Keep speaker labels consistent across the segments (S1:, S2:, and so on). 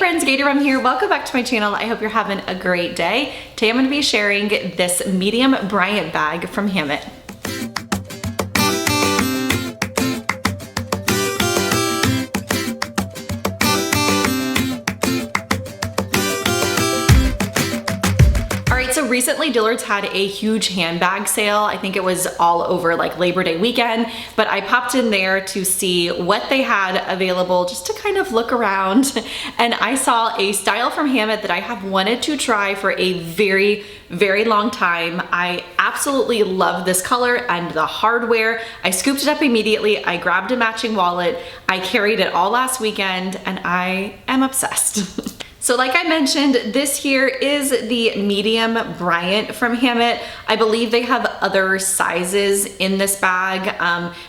S1: friends, GatorMom here. Welcome back to my channel. I hope you're having a great day. Today I'm going to be sharing this medium Bryant bag from Hammet. So recently Dillard's had a huge handbag sale. I think it was all over like Labor Day weekend, but I popped in there to see what they had available just to kind of look around. And I saw a style from Hammet that I have wanted to try for a very, very long time. I absolutely love this color and the hardware. I scooped it up immediately. I grabbed a matching wallet. I carried it all last weekend and I am obsessed. So like I mentioned, this here is the medium Bryant from Hammet. I believe they have other sizes in this bag,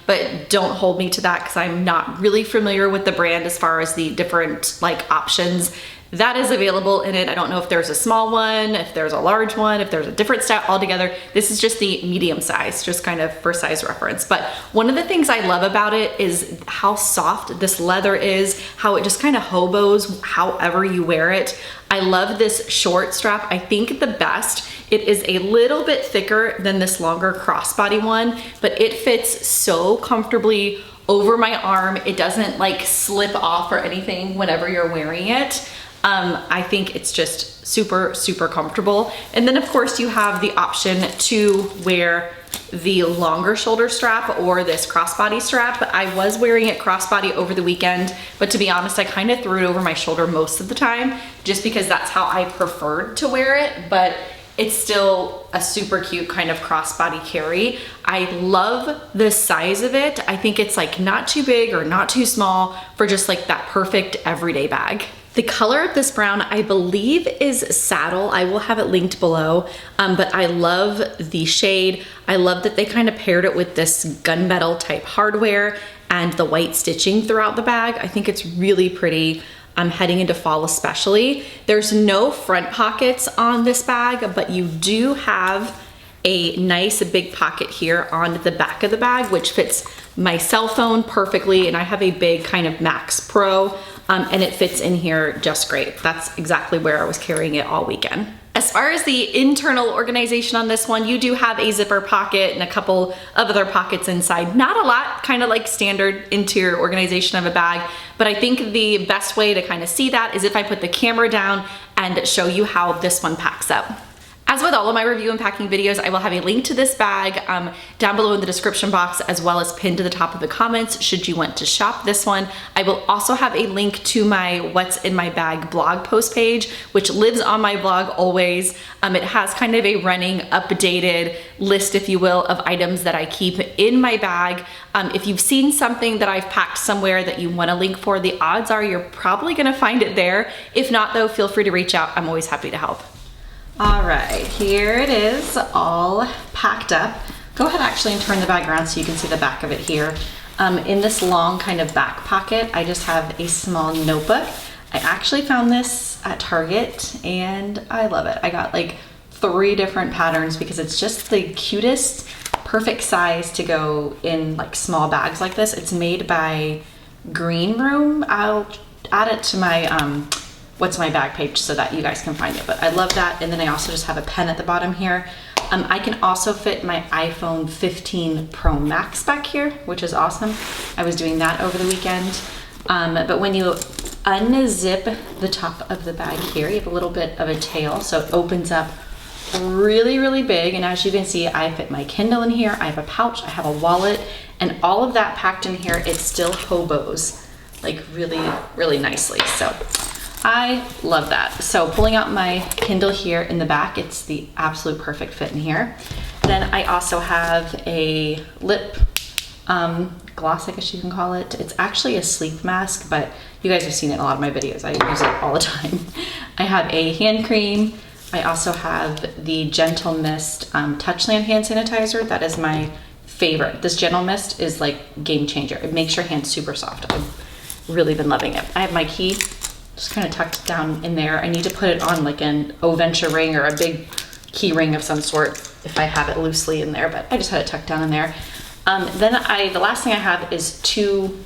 S1: but don't hold me to that because I'm not really familiar with the brand as far as the different like options that is available in it. I don't know if there's a small one, if there's a large one, if there's a different style altogether. This is just the medium size, just kind of for size reference. But one of the things I love about it is how soft this leather is, how it just kind of hobos however you wear it. I love this short strap. I think the best, it is a little bit thicker than this longer crossbody one, but it fits so comfortably over my arm. It doesn't like slip off or anything whenever you're wearing it. I think it's just super, super comfortable. And then of course you have the option to wear the longer shoulder strap or this crossbody strap. I was wearing it crossbody over the weekend, but to be honest, I kind of threw it over my shoulder most of the time just because that's how I preferred to wear it, but it's still a super cute kind of crossbody carry. I love the size of it. I think it's like not too big or not too small for just like that perfect everyday bag. The color of this brown, I believe, is saddle. I will have it linked below, but I love the shade. I love that they kind of paired it with this gunmetal type hardware and the white stitching throughout the bag. I think it's really pretty. I'm heading into fall especially. There's no front pockets on this bag, but you do have a nice big pocket here on the back of the bag, which fits my cell phone perfectly. And I have a big kind of Max Pro, and it fits in here just great. That's exactly where I was carrying it all weekend. As far as the internal organization on this one, you do have a zipper pocket and a couple of other pockets inside. Not a lot, kind of like standard interior organization of a bag, but I think the best way to kind of see that is if I put the camera down and show you how this one packs up. As with all of my review and packing videos, I will have a link to this bag down below in the description box, as well as pinned to the top of the comments should you want to shop this one. I will also have a link to my What's in My Bag blog post page, which lives on my blog always. It has kind of a running, updated list, if you will, of items that I keep in my bag. If you've seen something that I've packed somewhere that you want a link for, the odds are you're probably gonna find it there. If not though, feel free to reach out. I'm always happy to help. All right, here it is all packed up. Go ahead actually and turn the bag around so you can see the back of it here. In this long kind of back pocket, I just have a small notebook. I actually found this at Target and I love it. I got like 3 different patterns because it's just the cutest, perfect size to go in like small bags like this. It's made by Green Room. I'll add it to my What's My Bag page so that you guys can find it, but I love that. And then I also just have a pen at the bottom here. I can also fit my iPhone 15 Pro Max back here, which is awesome. I was doing that over the weekend. But when you unzip the top of the bag here, you have a little bit of a tail, so it opens up really, really big. And as you can see, I fit my Kindle in here. I have a pouch, I have a wallet, and all of that packed in here, it still hobos like really, really nicely. So I love that. So pulling out my Kindle here in the back, it's the absolute perfect fit in here. Then I also have a lip gloss, I guess you can call it. It's actually a sleep mask, but you guys have seen it in a lot of my videos. I use it all the time. I have a hand cream. I also have the Gentle Mist Touchland hand sanitizer. That is my favorite. This Gentle Mist is like game changer. It makes your hands super soft. I've really been loving it. I have my key just kind of tucked down in there. I need to put it on like an O-Venture ring or a big key ring of some sort if I have it loosely in there, but I just had it tucked down in there. Then the last thing I have is 2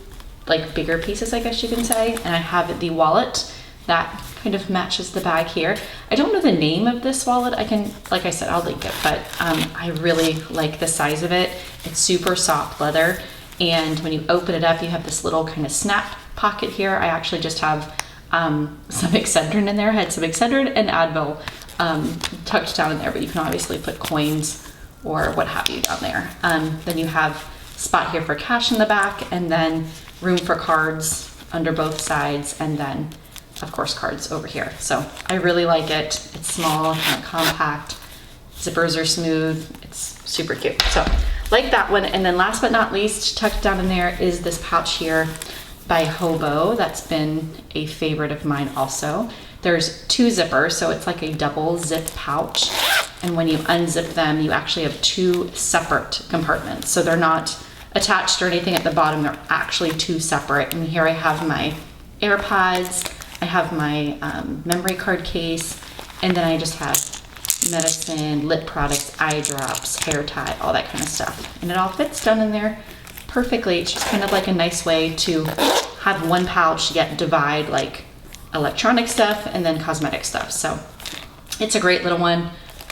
S1: like bigger pieces, I guess you can say, and I have the wallet that kind of matches the bag here. I don't know the name of this wallet. I can, like I said, I'll link it, but I really like the size of it. It's super soft leather. And when you open it up, you have this little kind of snap pocket here. I actually just have some Excedrin in there. I had some Excedrin and Advil tucked down in there, but you can obviously put coins or what have you down there. Then you have a spot here for cash in the back, and then room for cards under both sides, and then of course cards over here. So I really like it. It's small, kind of compact. Zippers are smooth. It's super cute. So like that one. And then last but not least, tucked down in there is this pouch here by Hobo. That's been a favorite of mine also. There's 2 zippers, so it's like a double zip pouch. And when you unzip them, you actually have 2 separate compartments. So they're not attached or anything at the bottom. They're actually 2 separate. And here I have my AirPods, I have my memory card case, and then I just have medicine, lip products, eye drops, hair tie, all that kind of stuff. And it all fits down in there perfectly. It's just kind of like a nice way to have one pouch yet divide like electronic stuff and then cosmetic stuff. So it's a great little one.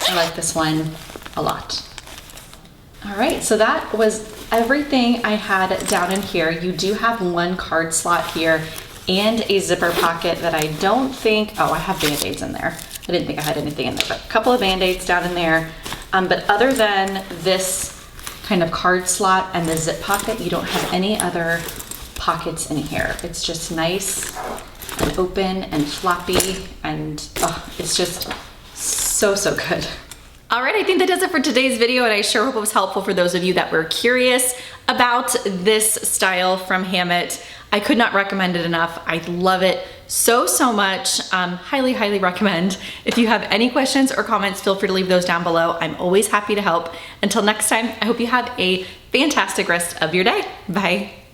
S1: I like this one a lot. All right, so that was everything I had down in here. You do have 1 card slot here and a zipper pocket that I don't think, oh, I have Band-Aids in there. I didn't think I had anything in there, but a couple of Band-Aids down in there. But other than this kind of card slot and the zip pocket, you don't have any other pockets in here. It's just nice and open and floppy, and it's just so, so good. All right, I think that does it for today's video, and I sure hope it was helpful for those of you that were curious about this style from Hammet. I could not recommend it enough. I love it so, so much. Highly, highly recommend. If you have any questions or comments, feel free to leave those down below. I'm always happy to help. Until next time, I hope you have a fantastic rest of your day. Bye.